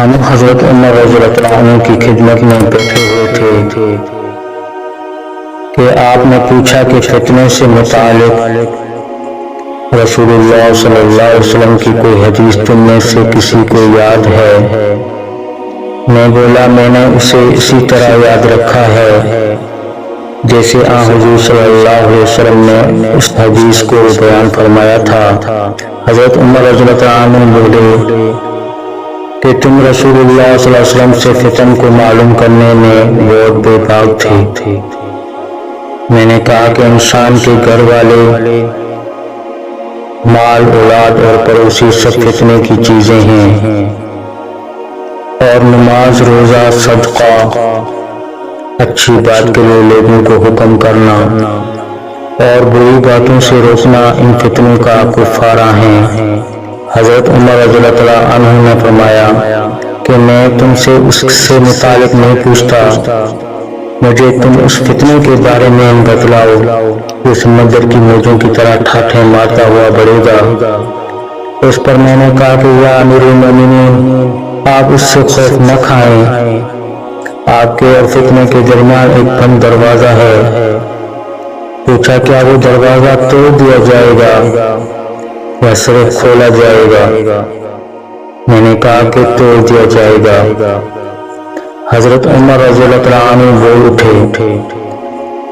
ہم حضرت عمر رضی اللہ عنہ کی خدمت میں بیٹھے ہوئے تھے کہ آپ نے پوچھا کہ فتنے سے متعلق رسول اللہ صلی اللہ علیہ وسلم کی کوئی حدیث تم میں سے کسی کو یاد ہے؟ میں بولا میں نے اسے اسی طرح یاد رکھا ہے جیسے آن حضور صلی اللہ علیہ وسلم نے اس حدیث کو بیان فرمایا تھا۔ حضرت عمر رضی اللہ عنہ بولے کہ تم رسول اللہ صلی اللہ علیہ وسلم سے فتن کو معلوم کرنے میں بہت بے باک تھی۔ میں نے کہا کہ انسان کے گھر والے، مال، اولاد اور پڑوسی سب فتنے کی چیزیں ہیں، اور نماز، روزہ، صدقہ، اچھی بات کے لیے لوگوں کو حکم کرنا اور بری باتوں سے روکنا ان فتنوں کا کفارہ ہیں۔ حضرت عمر رضی اللہ عنہ نے فرمایا کہ میں تم سے اس سے متعلق نہیں پوچھتا، مجھے تم اس فتنے کے بارے میں بتلاؤ جو سمندر کی موجوں کی طرح ٹھاٹھیں مارتا ہوا بڑھے گا۔ اس پر میں نے کہا کہ یا امیر المومنین، آپ اس سے خوف نہ کھائیں، آپ کے اور فتنے کے درمیان ایک بند دروازہ ہے۔ پوچھا کیا وہ دروازہ توڑ دیا جائے گا یا صرف کھولا جائے گا؟ میں نے کہا کہ توڑ دیا جائے گا۔ حضرت عمر رضی اللہ عنہ بول اٹھے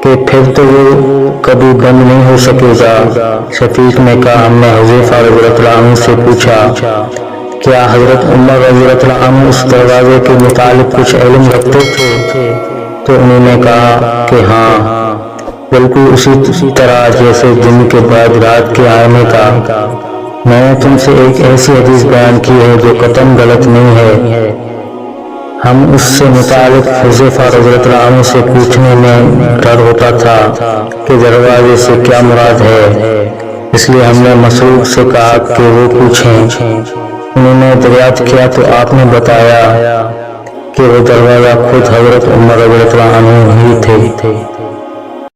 کہ پھر تو وہ کبھی بند نہیں ہو سکے گا۔ شفیق نے کہا ہم نے حذیفہ رضی اللہ عنہ سے پوچھا کیا حضرت عمر رضی اللہ عنہ اس دروازے کے متعلق کچھ علم رکھتے تھے؟ تو انہوں نے کہا کہ ہاں، بالکل اسی طرح جیسے دن کے بعد رات کے آنے کا۔ میں نے تم سے ایک ایسی حدیث بیان کی ہے جو قطعاً غلط نہیں ہے۔ ہم اس سے متعلق حذیفہ رضی اللہ عنہ سے پوچھنے میں ڈر ہوتا تھا کہ دروازے سے کیا مراد ہے، اس لیے ہم نے مسروق سے کہا کہ وہ پوچھیں۔ انہوں نے دریافت کیا تو آپ نے بتایا کہ وہ دروازہ خود حضرت عمر رضی اللہ عنہ ہی تھے۔